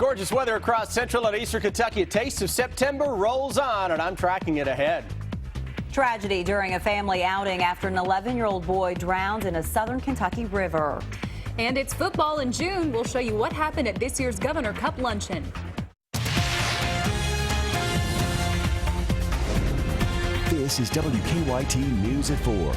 Gorgeous weather across central and eastern Kentucky. A taste of September rolls on, and I'm tracking it ahead. Tragedy during a family outing after an 11-year-old boy drowned in a southern Kentucky river. And it's football in June. We'll show you what happened at this year's Governor Cup luncheon. This is WKYT News at 4.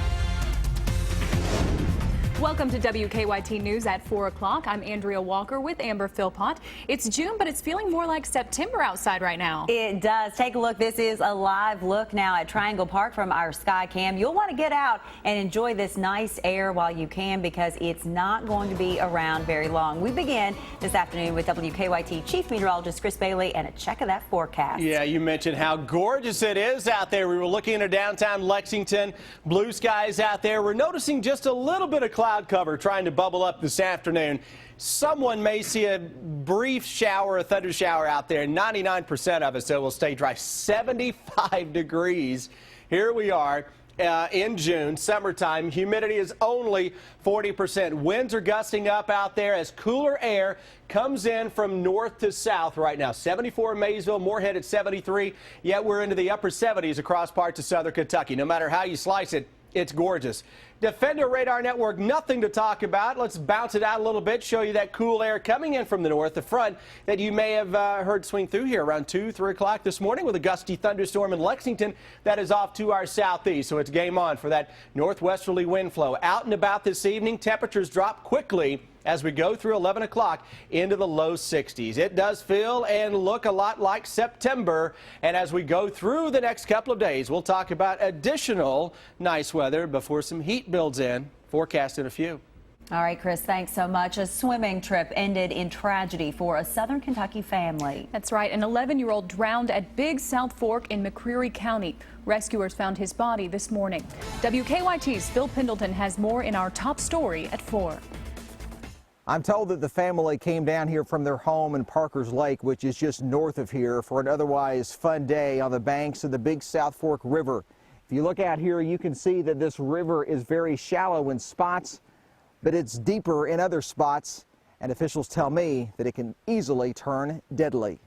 Welcome to WKYT News at 4 o'clock. I'm Andrea Walker with Amber Philpott. It's June, but it's feeling more like September outside right now. It does. Take a look. This is a live look now at Triangle Park from our sky cam. You'll want to get out and enjoy this nice air while you can, because it's not going to be around very long. We begin this afternoon with WKYT Chief Meteorologist Chris Bailey and a check of that forecast. Yeah, you mentioned how gorgeous it is out there. We were looking into downtown Lexington. Blue skies out there. We're noticing just a little bit of cloud cover trying to bubble up this afternoon. Someone may see a brief shower, a thunder shower out there. 99% of it, so it will stay dry. 75 degrees. Here we are in June, summertime. Humidity is only 40%. Winds are gusting up out there as cooler air comes in from north to south right now. 74 in Maysville, Moorhead at 73. Yet we're into the upper 70s across parts of southern Kentucky. No matter how you slice it, it's gorgeous. Defender Radar Network, nothing to talk about. Let's bounce it out a little bit, show you that cool air coming in from the north, the front that you may have heard swing through here around 2, 3 o'clock this morning with a gusty thunderstorm in Lexington that is off to our southeast. So it's game on for that northwesterly wind flow. Out and about this evening, temperatures drop quickly as we go through 11 o'clock into the low 60s. It does feel and look a lot like September. And as we go through the next couple of days, we'll talk about additional nice weather before some heat builds in. Forecast in a few. All right, Chris, thanks so much. A swimming trip ended in tragedy for a southern Kentucky family. That's right. An 11-year-old drowned at Big South Fork in McCreary County. Rescuers found his body this morning. WKYT's Phil Pendleton has more in our top story at 4. I'm told that the family came down here from their home in Parker's Lake, which is just north of here, for an otherwise fun day on the banks of the Big South Fork River. If you look out here, you can see that this river is very shallow in spots, but it's deeper in other spots, and officials tell me that it can easily turn deadly.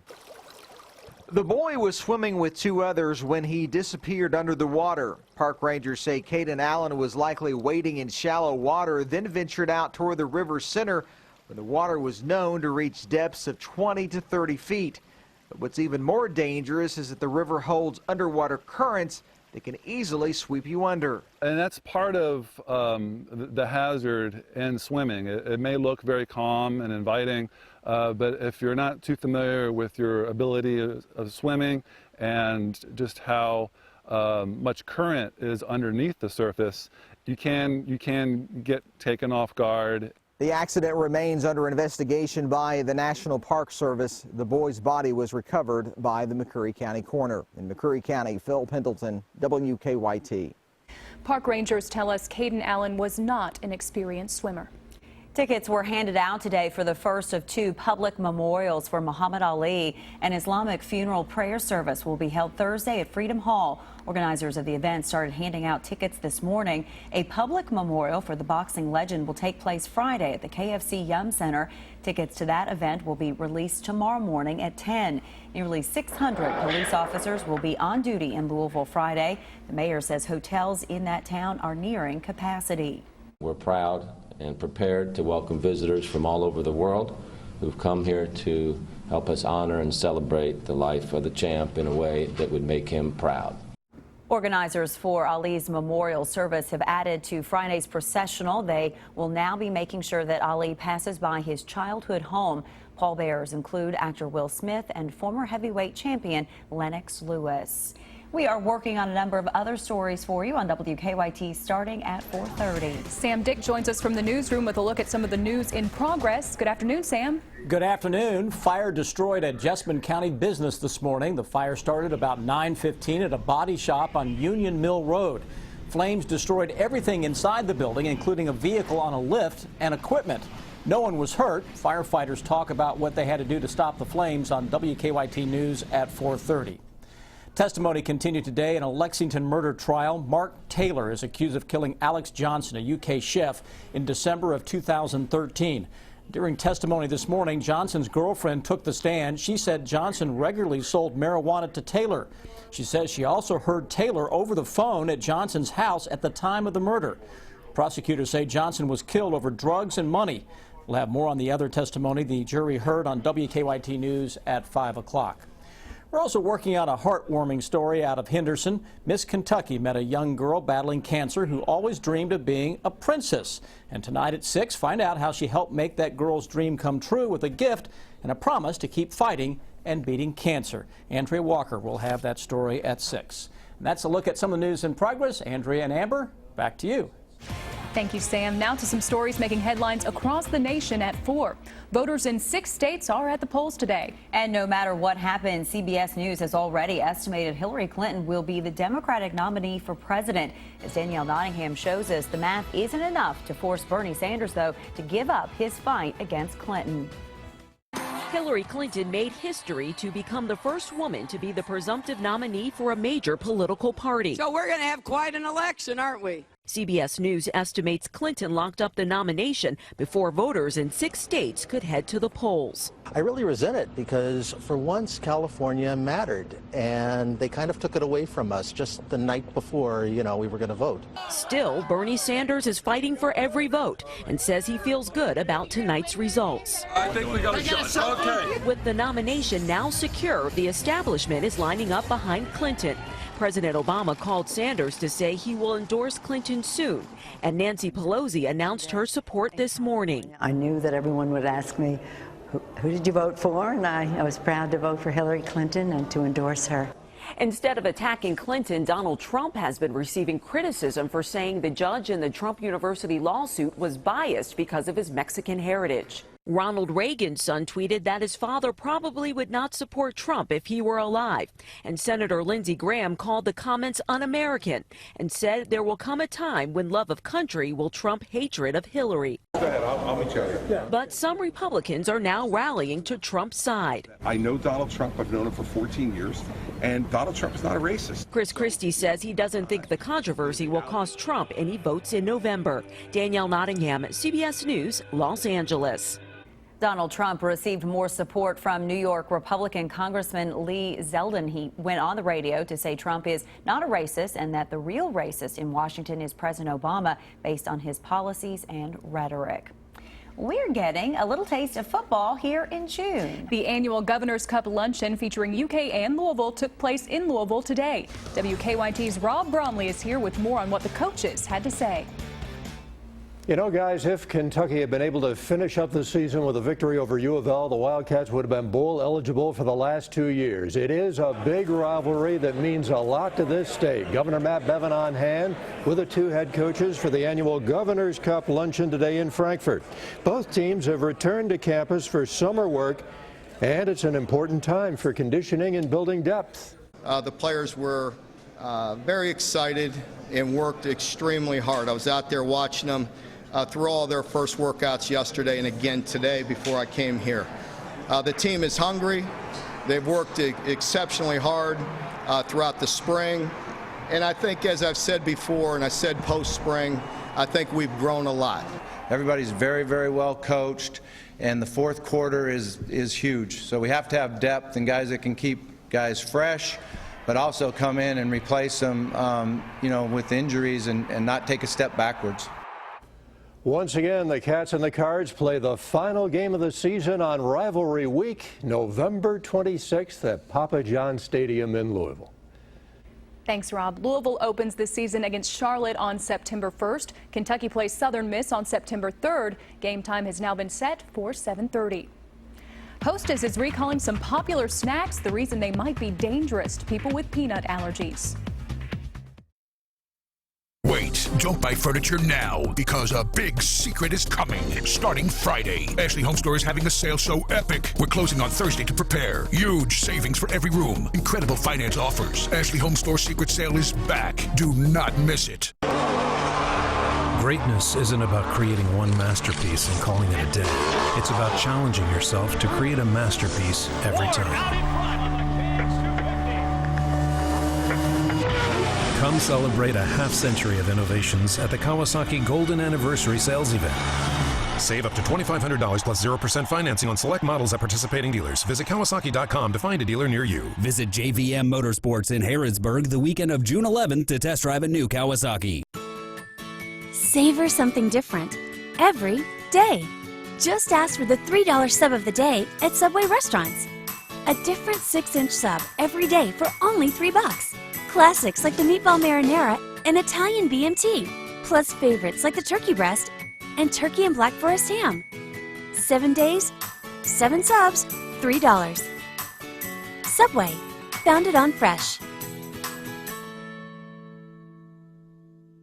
The boy was swimming with 2 others when he disappeared under the water. Park rangers say Caden Allen was likely wading in shallow water, then ventured out toward the river's center, where the water was known to reach depths of 20 to 30 feet. But what's even more dangerous is that the river holds underwater currents that can easily sweep you under. And that's part of the hazard in swimming. It may look very calm and inviting, but if you're not too familiar with your ability of swimming and just how much current is underneath the surface, you can get taken off guard. The accident remains under investigation by the National Park Service. The boy's body was recovered by the McCreary County coroner. In McCreary County, Phil Pendleton, WKYT. Park rangers tell us Caden Allen was not an experienced swimmer. Tickets were handed out today for the first of 2 public memorials for Muhammad Ali. An Islamic funeral prayer service will be held Thursday at Freedom Hall. Organizers of the event started handing out tickets this morning. A public memorial for the boxing legend will take place Friday at the KFC Yum Center. Tickets to that event will be released tomorrow morning at 10. Nearly 600 police officers will be on duty in Louisville Friday. The mayor says hotels in that town are nearing capacity. We're proud and prepared to welcome visitors from all over the world who've come here to help us honor and celebrate the life of the champ in a way that would make him proud. Organizers for Ali's memorial service have added to Friday's processional. They will now be making sure that Ali passes by his childhood home. Pallbearers include actor Will Smith and former heavyweight champion Lennox Lewis. We are working on a number of other stories for you on WKYT starting at 4:30. Sam Dick joins us from the newsroom with a look at some of the news in progress. Good afternoon, Sam. Good afternoon. Fire destroyed a Jessamine County business this morning. The fire started about 9:15 at a body shop on Union Mill Road. Flames destroyed everything inside the building, including a vehicle on a lift and equipment. No one was hurt. Firefighters talk about what they had to do to stop the flames on WKYT News at 4:30. Testimony continued today in a Lexington murder trial. Mark Taylor is accused of killing Alex Johnson, a UK chef, in December of 2013. During testimony this morning, Johnson's girlfriend took the stand. She said Johnson regularly sold marijuana to Taylor. She says she also heard Taylor over the phone at Johnson's house at the time of the murder. Prosecutors say Johnson was killed over drugs and money. We'll have more on the other testimony the jury heard on WKYT News at 5 o'clock. We're also working on a heartwarming story out of Henderson. Miss Kentucky met a young girl battling cancer who always dreamed of being a princess. And tonight at 6, find out how she helped make that girl's dream come true with a gift and a promise to keep fighting and beating cancer. Andrea Walker will have that story at 6. And that's a look at some of the news in progress. Andrea and Amber, back to you. Thank you, Sam. Now to some stories making headlines across the nation at 4. Voters in 6 states are at the polls today. And no matter what happens, CBS News has already estimated Hillary Clinton will be the Democratic nominee for president. As Danielle Nottingham shows us, the math isn't enough to force Bernie Sanders, though, to give up his fight against Clinton. Hillary Clinton made history to become the first woman to be the presumptive nominee for a major political party. So we're going to have quite an election, aren't we? CBS News estimates Clinton locked up the nomination before voters in 6 states could head to the polls. I really resent it because for once California mattered and they kind of took it away from us just the night before, we were going to vote. Still, Bernie Sanders is fighting for every vote and says he feels good about tonight's results. I think we got a shot. Okay. With the nomination now secure, the establishment is lining up behind Clinton. President Obama called Sanders to say he will endorse Clinton soon, and Nancy Pelosi announced her support this morning. I knew that everyone would ask me, who did you vote for? And I was proud to vote for Hillary Clinton and to endorse her. Instead of attacking Clinton, Donald Trump has been receiving criticism for saying the judge in the Trump University lawsuit was biased because of his Mexican heritage. Ronald Reagan's son tweeted that his father probably would not support Trump if he were alive. And Senator Lindsey Graham called the comments un-American and said there will come a time when love of country will trump hatred of Hillary. Go ahead, I'll meet you out here. But some Republicans are now rallying to Trump's side. I know Donald Trump. I've known him for 14 years, and Donald Trump is not a racist. Chris Christie says he doesn't think the controversy will cost Trump any votes in November. Danielle Nottingham, CBS News, Los Angeles. Donald Trump received more support from New York Republican Congressman Lee Zeldin. He went on the radio to say Trump is not a racist and that the real racist in Washington is President Obama based on his policies and rhetoric. We're getting a little taste of football here in June. The annual Governor's Cup luncheon featuring UK and Louisville took place in Louisville today. WKYT's Rob Bromley is here with more on what the coaches had to say. You know, guys, if Kentucky had been able to finish up the season with a victory over U of L, the Wildcats would have been bowl eligible for the last 2 years. It is a big rivalry that means a lot to this state. Governor Matt Bevin on hand with the 2 head coaches for the annual Governor's Cup luncheon today in Frankfort. Both teams have returned to campus for summer work, and it's an important time for conditioning and building depth. The players were very excited and worked extremely hard. I was out there watching them through all their first workouts yesterday and again today before I came here. The team is hungry. They've worked exceptionally hard throughout the spring. And I think, as I've said before, and I said post-spring, I think we've grown a lot. Everybody's very, very well coached, and the fourth quarter is huge. So we have to have depth and guys that can keep guys fresh, but also come in and replace them, with injuries and not take a step backwards. Once again, the Cats and the Cards play the final game of the season on Rivalry Week, November 26th at Papa John Stadium in Louisville. Thanks, Rob. Louisville opens this season against Charlotte on September 1st. Kentucky plays Southern Miss on September 3rd. Game time has now been set for 7:30. Hostess is recalling some popular snacks, the reason they might be dangerous to people with peanut allergies. Wait, don't buy furniture now, because a big secret is coming. Starting Friday, Ashley Home Store is having a sale so epic. We're closing on Thursday to prepare. Huge savings for every room. Incredible finance offers. Ashley Home Store Secret Sale is back. Do not miss it. Greatness isn't about creating one masterpiece and calling it a day. It's about challenging yourself to create a masterpiece every time. Come celebrate a half-century of innovations at the Kawasaki Golden Anniversary Sales Event. Save up to $2,500 plus 0% financing on select models at participating dealers. Visit Kawasaki.com to find a dealer near you. Visit JVM Motorsports in Harrodsburg the weekend of June 11th to test drive a new Kawasaki. Savor something different every day. Just ask for the $3 sub of the day at Subway restaurants. A different 6-inch sub every day for only $3. Classics like the meatball marinara and Italian BMT, plus favorites like the turkey breast and turkey and black forest ham. 7 days, 7 subs, $3. Subway, founded on fresh.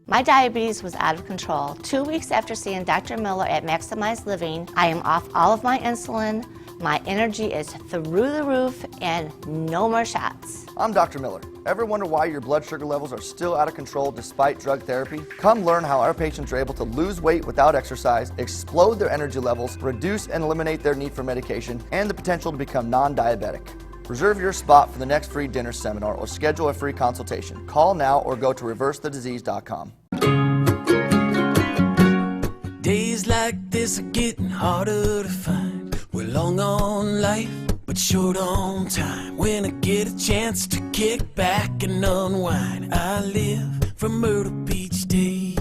My diabetes was out of control. 2 weeks after seeing Dr. Miller at Maximize Living, I am off all of my insulin, my energy is through the roof, and no more shots. I'm Dr. Miller. Ever wonder why your blood sugar levels are still out of control despite drug therapy? Come learn how our patients are able to lose weight without exercise, explode their energy levels, reduce and eliminate their need for medication, and the potential to become non-diabetic. Reserve your spot for the next free dinner seminar or schedule a free consultation. Call now or go to reversethedisease.com. Days like this are getting harder to find. We're long on life, but short on time. When I get a chance to kick back and unwind, I live for Myrtle Beach days.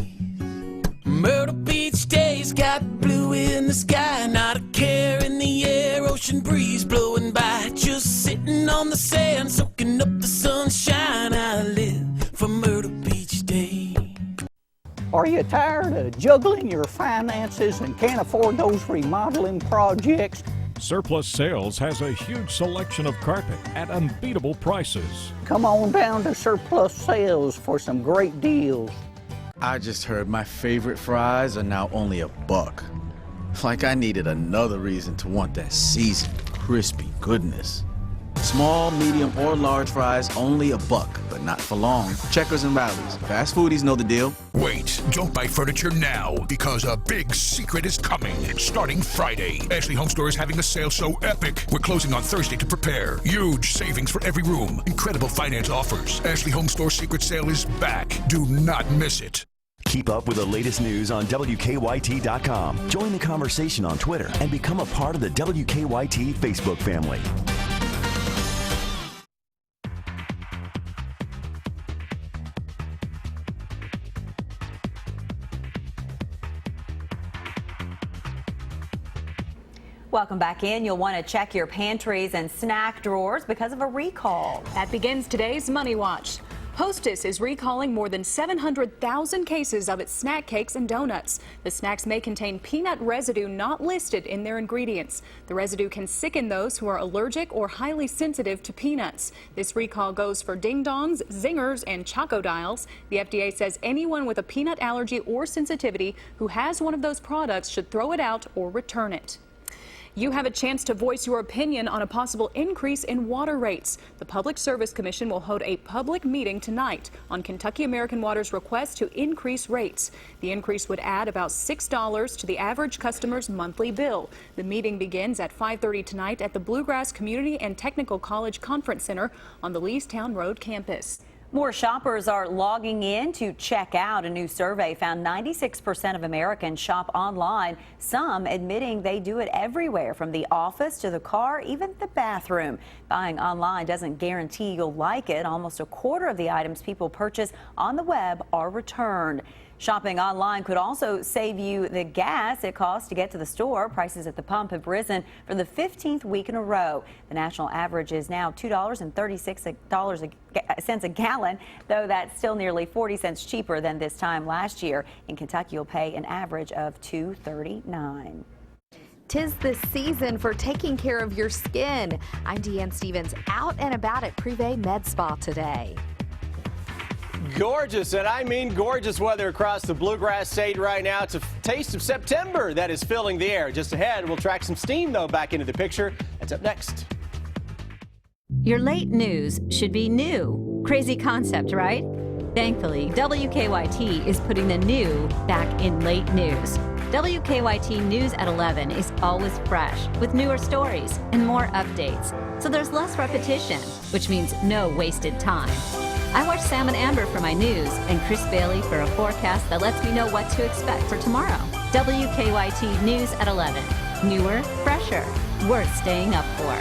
Myrtle Beach days got blue in the sky, not a care in the air, ocean breeze blowing by, just sitting on the sand, soaking up the sunshine. I live for Myrtle Beach days. Are you tired of juggling your finances and can't afford those remodeling projects? Surplus Sales has a huge selection of carpet at unbeatable prices. Come on down to Surplus Sales for some great deals. I just heard my favorite fries are now only $1. Like I needed another reason to want that seasoned, crispy goodness. Small, medium, or large fries, only $1, but not for long. Checkers and Rallies. Fast foodies know the deal. Wait, don't buy furniture now, because a big secret is coming. Starting Friday, Ashley Home Store is having a sale so epic. We're closing on Thursday to prepare. Huge savings for every room. Incredible finance offers. Ashley Home Store Secret Sale is back. Do not miss it. Keep up with the latest news on WKYT.com. Join the conversation on Twitter and become a part of the WKYT Facebook family. Welcome back in. You'll want to check your pantries and snack drawers because of a recall. That begins today's Money Watch. Hostess is recalling more than 700,000 cases of its snack cakes and donuts. The snacks may contain peanut residue not listed in their ingredients. The residue can sicken those who are allergic or highly sensitive to peanuts. This recall goes for Ding Dongs, Zingers, and Choco Dials. The FDA says anyone with a peanut allergy or sensitivity who has one of those products should throw it out or return it. You have a chance to voice your opinion on a possible increase in water rates. The Public Service Commission will hold a public meeting tonight on Kentucky American Water's request to increase rates. The increase would add about $6 to the average customer's monthly bill. The meeting begins at 5:30 tonight at the Bluegrass Community and Technical College Conference Center on the Leestown Road campus. More shoppers are logging in to check out. A new survey found 96% of Americans shop online, some admitting they do it everywhere, from the office to the car, even the bathroom. Buying online doesn't guarantee you'll like it. Almost a quarter of the items people purchase on the web are returned. Shopping online could also save you the gas it costs to get to the store. Prices at the pump have risen for the 15th week in a row. The national average is now $2.36 a gallon, though that's still nearly 40 cents cheaper than this time last year. In Kentucky, you'll pay an average of $2.39. 'Tis the season for taking care of your skin. I'm Deanne Stevens, out and about at Privé Med Spa today. Gorgeous, and I mean gorgeous weather across the Bluegrass State right now. It's a taste of September that is filling the air. Just ahead, we'll track some steam, though, back into the picture. That's up next. Your late news should be new. Crazy concept, right? Thankfully, WKYT is putting the new back in late news. WKYT News at 11 is always fresh, with newer stories and more updates. So there's less repetition, which means no wasted time. I watch Sam and Amber for my news and Chris Bailey for a forecast that lets me know what to expect for tomorrow. WKYT News at 11. Newer, fresher, worth staying up for.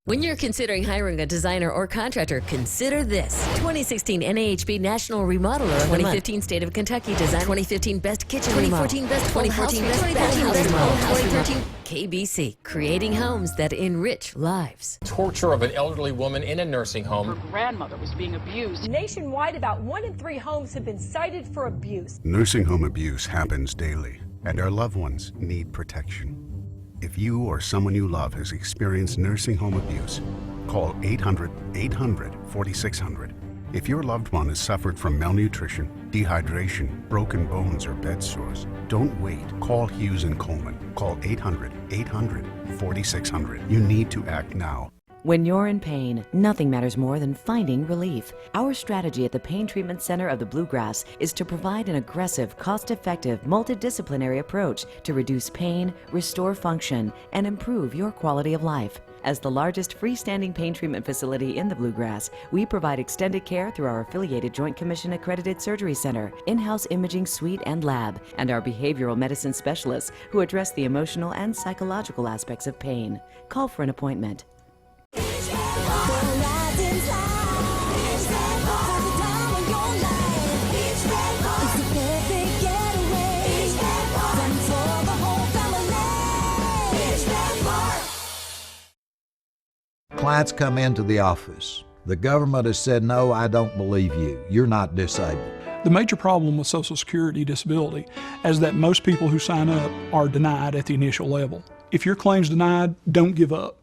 When you're considering hiring a designer or contractor, consider this. 2016 NAHB National Remodeler, 2015 State of Kentucky Design, 2015 Best Kitchen Remodel, 2014 Best 2014 Best Bathhouse Remodel, 2013 KBC, creating homes that enrich lives. Torture of an elderly woman in a nursing home. Her grandmother was being abused. Nationwide, about 1 in 3 homes have been cited for abuse. Nursing home abuse happens daily, and our loved ones need protection. If you or someone you love has experienced nursing home abuse, call 800-800-4600. If your loved one has suffered from malnutrition, dehydration, broken bones, or bed sores, don't wait. Call Hughes and Coleman. Call 800-800-4600. You need to act now. When you're in pain, nothing matters more than finding relief. Our strategy at the Pain Treatment Center of the Bluegrass is to provide an aggressive, cost-effective, multidisciplinary approach to reduce pain, restore function, and improve your quality of life. As the largest freestanding pain treatment facility in the Bluegrass, we provide extended care through our affiliated Joint Commission accredited surgery center, in-house imaging suite and lab, and our behavioral medicine specialists who address the emotional and psychological aspects of pain. Call for an appointment. Clients come into the office. The government has said, no, I don't believe you. You're not disabled. The major problem with Social Security disability is that most people who sign up are denied at the initial level. If your claim's denied, don't give up.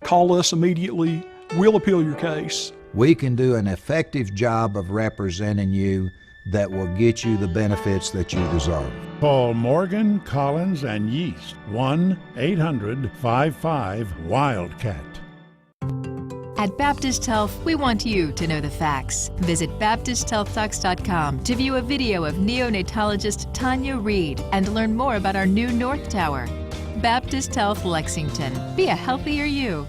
Call us immediately. We'll appeal your case. We can do an effective job of representing you that will get you the benefits that you deserve. Call Morgan, Collins, and Yeast, 1-800-55-WILDCAT. At Baptist Health, we want you to know the facts. Visit BaptistHealthTalks.com to view a video of neonatologist Tanya Reed and learn more about our new North Tower. Baptist Health Lexington. Be a healthier you.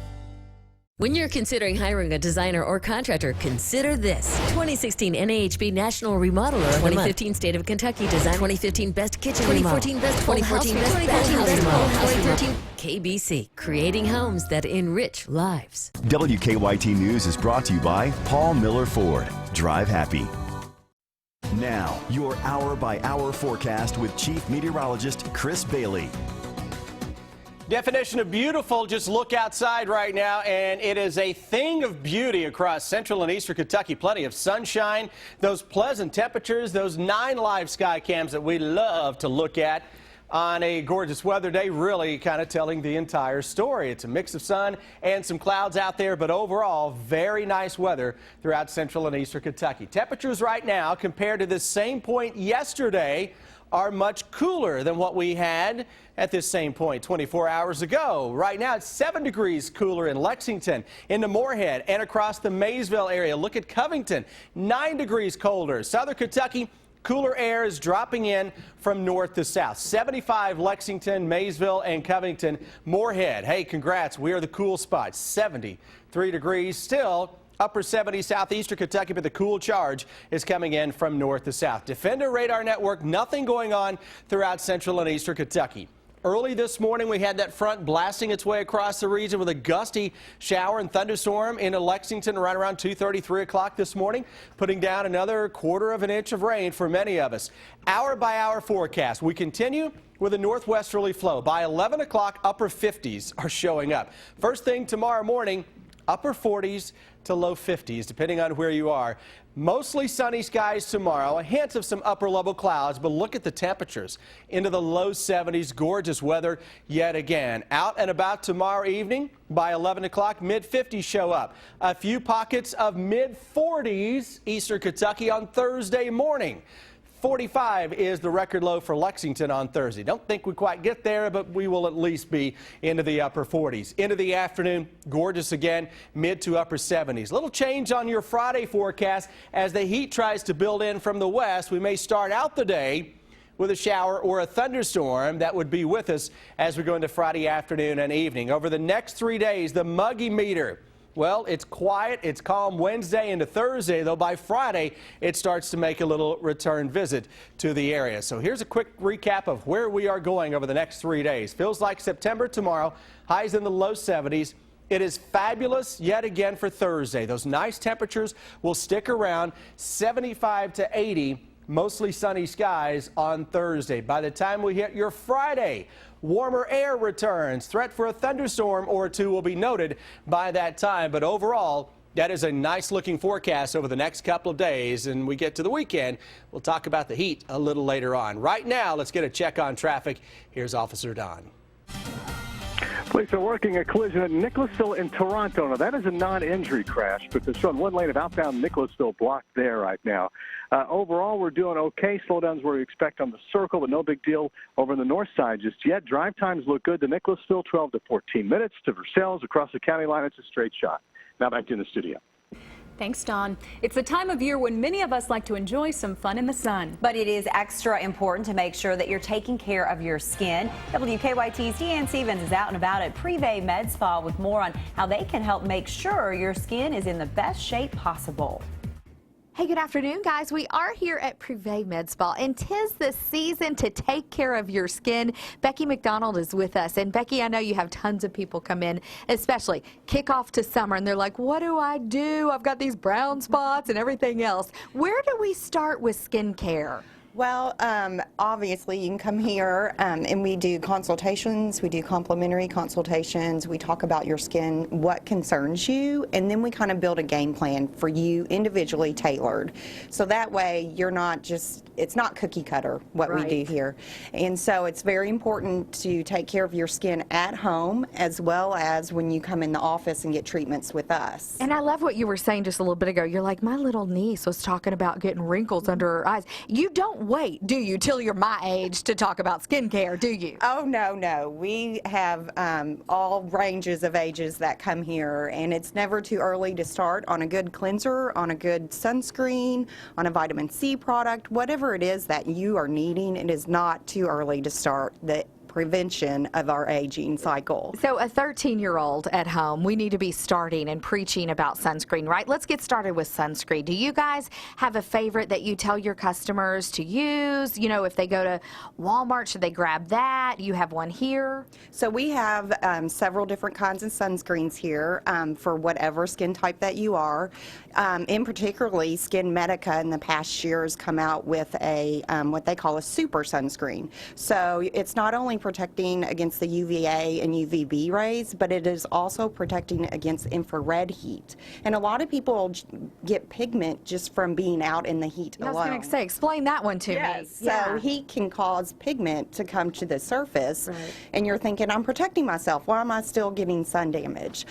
When you're considering hiring a designer or contractor, consider this. 2016 NAHB National Remodeler, 2015 State of Kentucky Design, 2015 Best Kitchen Remodel, 2014 Best 2014 Best Bathhouse Remodel, 2013 KBC, creating homes that enrich lives. WKYT News is brought to you by Paul Miller Ford. Drive happy. Now, your hour-by-hour forecast with Chief Meteorologist Chris Bailey. Definition of beautiful, just look outside right now, and it is a thing of beauty across central and eastern Kentucky. Plenty of sunshine, those pleasant temperatures, those 9 live sky cams that we love to look at on a gorgeous weather day, really kind of telling the entire story. It's a mix of sun and some clouds out there, but overall, very nice weather throughout central and eastern Kentucky. Temperatures right now, compared to this same point yesterday, are much cooler than what we had at this same point 24 hours ago. Right now, it's 7 degrees cooler in Lexington, into Moorhead, and across the Maysville area. Look at Covington, 9 degrees colder. Southern Kentucky, cooler air is dropping in from north to south. 75 Lexington, Maysville, and Covington. Moorhead, hey, congrats. We are the cool spot. 73 degrees still. Upper 70 southeastern Kentucky, but the cool charge is coming in from north to south. Defender radar network, nothing going on throughout central and eastern Kentucky. Early this morning, we had that front blasting its way across the region with a gusty shower and thunderstorm into Lexington right around 2:30, 3 o'clock this morning, putting down another 1/4 of an inch of rain for many of us. Hour by hour forecast. We continue with a northwesterly flow. By 11 o'clock, upper 50s are showing up. First thing tomorrow morning, upper 40s to low 50s, depending on where you are. Mostly sunny skies tomorrow, a hint of some upper level clouds, but look at the temperatures into the low 70s. Gorgeous weather yet again. Out and about tomorrow evening by 11 o'clock, mid 50s show up. A few pockets of mid 40s eastern Kentucky on Thursday morning. 45 is the record low for Lexington on Thursday. Don't think we quite get there, but we will at least be into the upper 40s. Into the afternoon, gorgeous again, mid to upper 70s. Little change on your Friday forecast as the heat tries to build in from the west. We may start out the day with a shower or a thunderstorm that would be with us as we go into Friday afternoon and evening. Over the next 3 days, the muggy meter Well, it's quiet, it's calm Wednesday into Thursday, though by Friday it starts to make a little return visit to the area. So here's a quick recap of where we are going over the next 3 days. Feels like September tomorrow, highs in the low 70s. It is fabulous yet again for Thursday. Those nice temperatures will stick around, 75 to 80, mostly sunny skies on Thursday. By the time we hit your Friday, warmer air returns. Threat for a thunderstorm or two will be noted by that time. But overall, that is a nice looking forecast over the next couple of days. And we get to the weekend, we'll talk about the heat a little later on. Right now, let's get a check on traffic. Here's Officer Don. Police are working a collision at Nicholasville in Toronto. Now, that is a non-injury crash, but they're showing one lane of outbound Nicholasville blocked there right now. Overall, we're doing okay. Slowdowns where we expect on the circle, but no big deal over on the north side just yet. Drive times look good to Nicholasville, 12 to 14 minutes. To Versailles, across the county line, it's a straight shot. Now back to the studio. Thanks, Don. It's the time of year when many of us like to enjoy some fun in the sun. But it is extra important to make sure that you're taking care of your skin. WKYT's Deanne Stevens is out and about at Privé Med Spa with more on how they can help make sure your skin is in the best shape possible. Hey, good afternoon, guys. We are here at Privé Med Spa, and 'tis the season to take care of your skin. Becky McDonald is with us. And Becky, I know you have tons of people come in, especially kickoff to summer, and they're like, what do I do? I've got these brown spots and everything else. Where do we start with skincare? Well, obviously you can come here and we do consultations, we do complimentary consultations, we talk about your skin, what concerns you, and then we kind of build a game plan for you individually tailored. So that way you're not just, it's not cookie cutter what we do here. And so it's very important to take care of your skin at home as well as when you come in the office and get treatments with us. And I love what you were saying just a little bit ago. You're like, my little niece was talking about getting wrinkles under her eyes. You don't wait, do you, till you're my age to talk about skincare, do you? Oh, no, no. We have all ranges of ages that come here, and it's never too early to start on a good cleanser, on a good sunscreen, on a vitamin C product, whatever it is that you are needing. It is not too early to start the prevention of our aging cycle. So a 13-year-old at home, we need to be starting and preaching about sunscreen, right? Let's get started with sunscreen. Do you guys have a favorite that you tell your customers to use? You know, if they go to Walmart, should they grab that? You have one here? So we have several different kinds of sunscreens here for whatever skin type that you are. In particularly, Skin Medica in the past year has come out with a what they call a super sunscreen. So it's not only protecting against the UVA and UVB rays, but it is also protecting against infrared heat. And a lot of people get pigment just from being out in the heat alone. I was going to say, explain that one to me. So heat can cause pigment to come to the surface, and you're thinking, I'm protecting myself. Why am I still getting sun damage?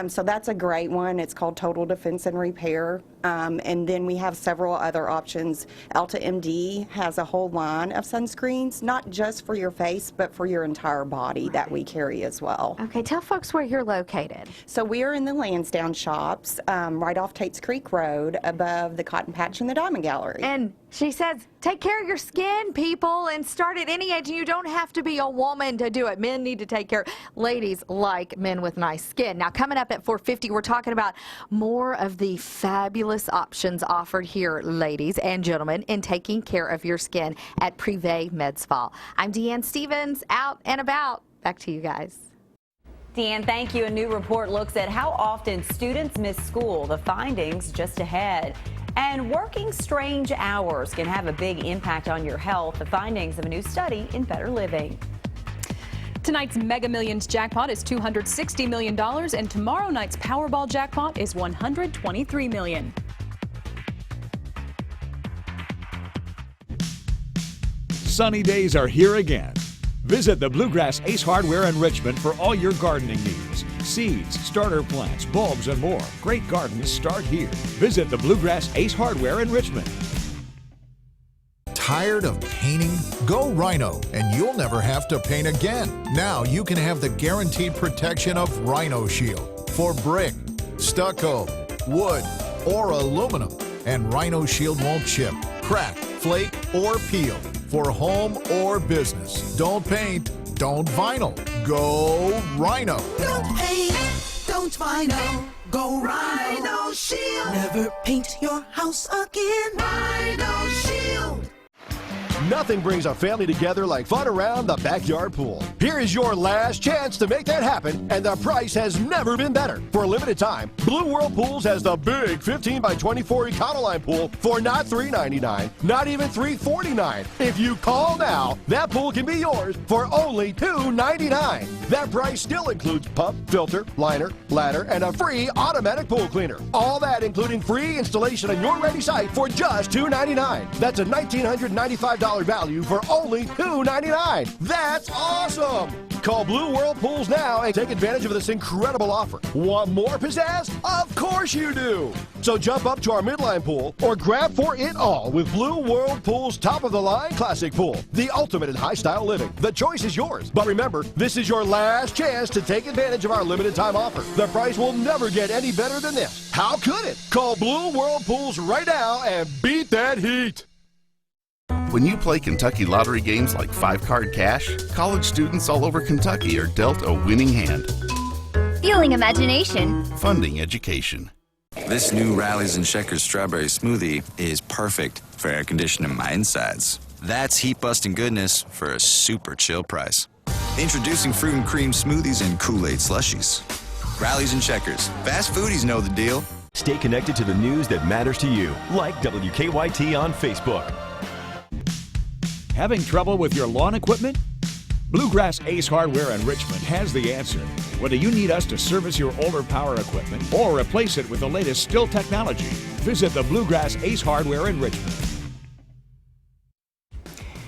So that's a great one. It's called Total Defense and Repair. And then we have several other options. Elta MD has a whole line of sunscreens, not just for your face, but for your entire body that we carry as well. Okay, tell folks where you're located. So we are in the Lansdowne shops, right off Tate's Creek Road, above the Cotton Patch and the Diamond Gallery. And she says, take care of your skin, people, and start at any age. You don't have to be a woman to do it. Men need to take care. Ladies like men with nice skin. Now, coming up at 4:50, we're talking about more of the fabulous options offered here, ladies and gentlemen, in taking care of your skin at Privé Med Spa. I'm Deanne Stevens, out and about. Back to you guys. Deanne, thank you. A new report looks at how often students miss school. The findings just ahead. And working strange hours can have a big impact on your health. The findings of a new study in Better Living. Tonight's Mega Millions jackpot is $260 million, and tomorrow night's Powerball jackpot is $123 million. Sunny days are here again. Visit the Bluegrass Ace Hardware in Richmond for all your gardening needs. Seeds, starter plants, bulbs, and more. Great gardens start here. Visit the Bluegrass Ace Hardware in Richmond. Tired of painting? Go Rhino, and you'll never have to paint again. Now you can have the guaranteed protection of Rhino Shield for brick, stucco, wood, or aluminum. And Rhino Shield won't chip, crack, flake, or peel for home or business. Don't paint, don't vinyl. Go Rhino. Don't paint, don't Don't Rhino, go Rhino Shield. Never paint your house again. Rhino Shield. Nothing brings a family together like fun around the backyard pool. Here is your last chance to make that happen, and the price has never been better. For a limited time, Blue World Pools has the big 15 by 24 Econoline pool for not $3.99, not even $3.49. If you call now, that pool can be yours for only $2.99. That price still includes pump, filter, liner, ladder, and a free automatic pool cleaner. All that including free installation on your ready site for just $2.99. That's a $1,995 value for only $2.99. That's awesome! Call Blue World Pools now and take advantage of this incredible offer. Want more pizzazz? Of course you do! So jump up to our midline pool or grab for it all with Blue World Pools' top-of-the-line classic pool. The ultimate in high-style living. The choice is yours. But remember, this is your last chance to take advantage of our limited-time offer. The price will never get any better than this. How could it? Call Blue World Pools right now and beat that heat. When you play Kentucky lottery games like 5-card cash, college students all over Kentucky are dealt a winning hand. Fueling imagination. Funding education. This new Rallies and Checkers strawberry smoothie is perfect for air conditioning my insides. That's heat-busting goodness for a super chill price. Introducing fruit and cream smoothies and Kool-Aid slushies. Rallies and Checkers. Fast foodies know the deal. Stay connected to the news that matters to you, like WKYT on Facebook. Having trouble with your lawn equipment? Bluegrass Ace Hardware in Richmond has the answer. Whether you need us to service your older power equipment or replace it with the latest still technology, visit the Bluegrass Ace Hardware in Richmond.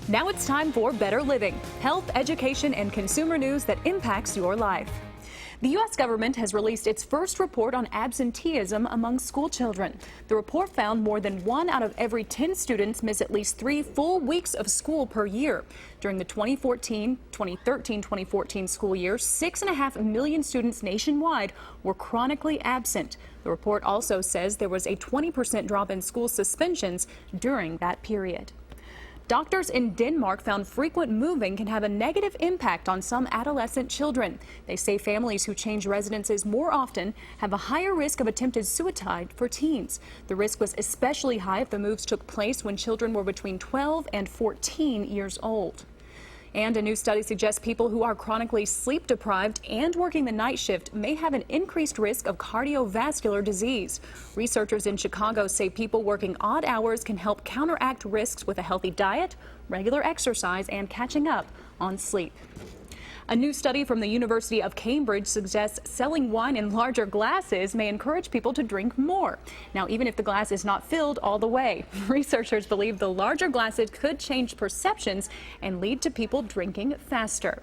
Now it's time for Better Living, health, education, and consumer news that impacts your life. The U.S. government has released its first report on absenteeism among school children. The report found more than 1 out of every 10 students miss at least 3 full weeks of school per year. During the 2013-2014 school year, 6.5 million students nationwide were chronically absent. The report also says there was a 20% drop in school suspensions during that period. Doctors in Denmark found frequent moving can have a negative impact on some adolescent children. They say families who change residences more often have a higher risk of attempted suicide for teens. The risk was especially high if the moves took place when children were between 12 and 14 years old. And a new study suggests people who are chronically sleep deprived and working the night shift may have an increased risk of cardiovascular disease. Researchers in Chicago say people working odd hours can help counteract risks with a healthy diet, regular exercise, and catching up on sleep. A new study from the University of Cambridge suggests selling wine in larger glasses may encourage people to drink more. Now, even if the glass is not filled all the way, researchers believe the larger glasses could change perceptions and lead to people drinking faster.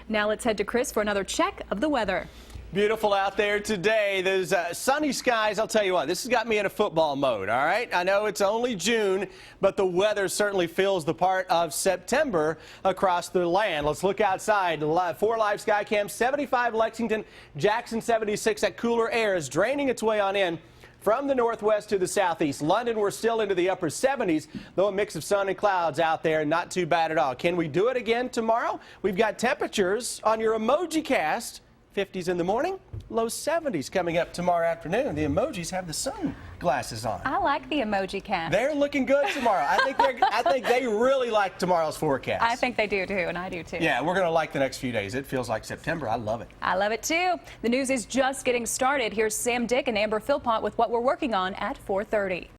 Now let's head to Chris for another check of the weather. Beautiful out there today. There's sunny skies. I'll tell you what, this has got me in a football mode, all right? I know it's only June, but the weather certainly feels the part of September across the land. Let's look outside. 4 live sky cams, 75 Lexington, Jackson 76. That cooler air is draining its way on in from the northwest to the southeast. London, we're still into the upper 70s, though a mix of sun and clouds out there, not too bad at all. Can we do it again tomorrow? We've got temperatures on your emoji cast. 50s in the morning, low 70s coming up tomorrow afternoon. The emojis have the sunglasses on. I like the emoji cast. They're looking good tomorrow. I think they really like tomorrow's forecast. I think they do too, and I do too. Yeah, we're going to like the next few days. It feels like September. I love it. I love it too. The news is just getting started. Here's Sam Dick and Amber Philpott with what we're working on at 4:30.